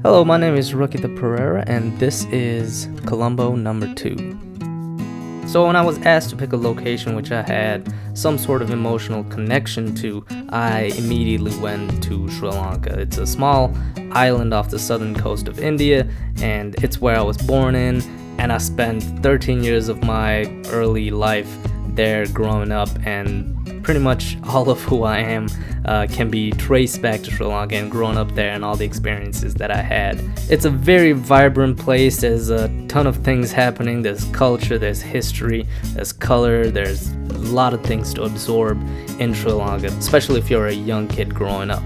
Hello, my name is Rukita Pereira, and this is Kolombo number 2. So when I was asked to pick a location which I had some sort of emotional connection to, I immediately went to Sri Lanka. It's a small island off the southern coast of India, and it's where I was born in, and I spent 13 years of my early life there growing up, and pretty much all of who I am can be traced back to Sri Lanka and growing up there and all the experiences that I had. It's a very vibrant place. There's a ton of things happening. There's culture, there's history, there's color, there's a lot of things to absorb in Sri Lanka, especially if you're a young kid growing up.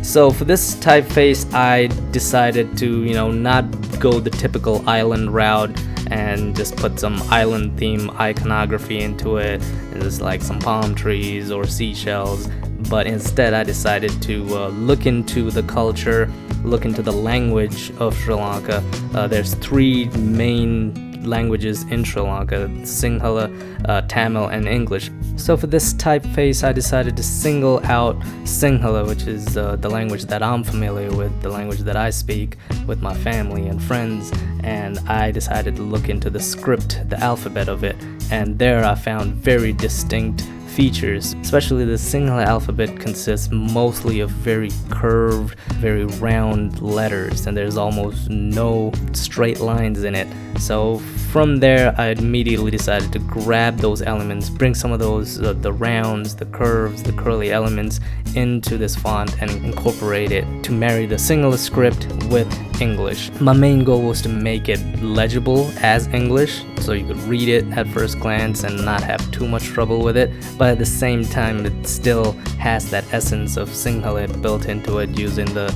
So for this typeface, I decided to, not go the typical island route and just put some island theme iconography into it, and just like some palm trees or seashells. But instead I decided to look into the culture, look into the language of Sri Lanka. There's 3 main languages in Sri Lanka: Sinhala, Tamil, and English. So for this typeface, I decided to single out Sinhala, which is the language that I'm familiar with, the language that I speak with my family and friends, and I decided to look into the script, the alphabet of it, and there I found very distinct features. Especially the Sinhala alphabet consists mostly of very curved, very round letters, and there's almost no straight lines in it. So from there, I immediately decided to grab those elements, bring some of those, the rounds, the curves, the curly elements into this font and incorporate it to marry the Sinhala script with English. My main goal was to make it legible as English, so you could read it at first glance and not have too much trouble with it, but at the same time it still has that essence of Sinhala built into it, using the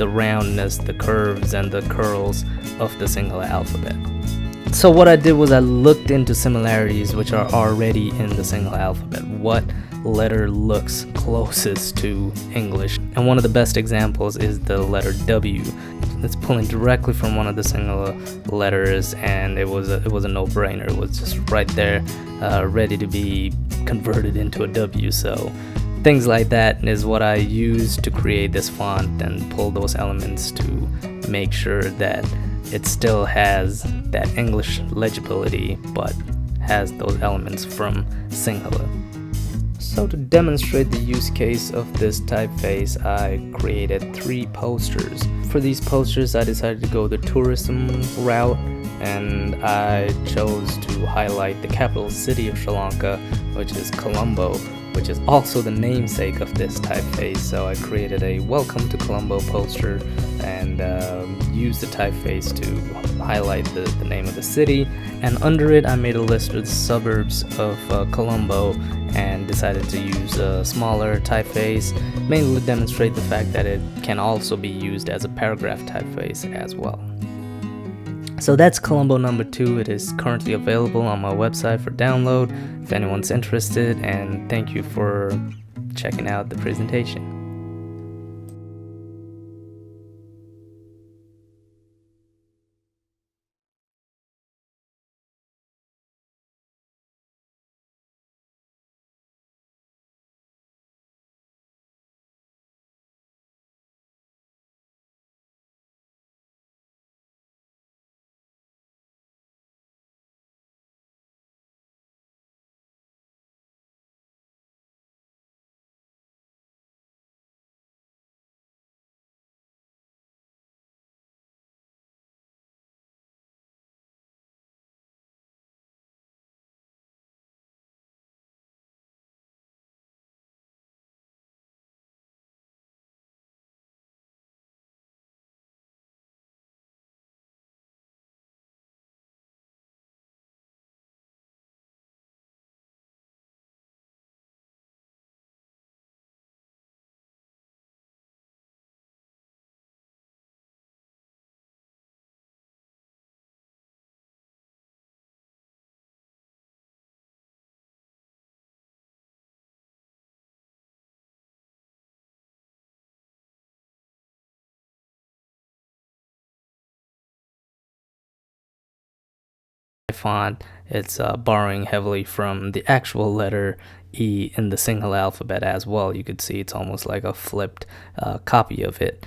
roundness, the curves, and the curls of the Sinhala alphabet. So what I did was I looked into similarities which are already in the Sinhala alphabet. What letter looks closest to English? And one of the best examples is the letter W. It's pulling directly from one of the Sinhala letters, and it was a no-brainer. It was just right there, ready to be converted into a W. So things like that is what I used to create this font and pull those elements to make sure that it still has that English legibility, but has those elements from Sinhala. So to demonstrate the use case of this typeface, I created 3 posters. For these posters, I decided to go the tourism route, and I chose to highlight the capital city of Sri Lanka, which is Colombo, which is also the namesake of this typeface. So I created a Welcome to Colombo poster and used the typeface to highlight the name of the city, and under it I made a list of the suburbs of Colombo and decided to use a smaller typeface, mainly to demonstrate the fact that it can also be used as a paragraph typeface as well. So that's Kolombo number 2. It is currently available on my website for download if anyone's interested, and thank you for checking out the presentation. Font, it's borrowing heavily from the actual letter E in the Sinhala alphabet as well. You could see it's almost like a flipped copy of it.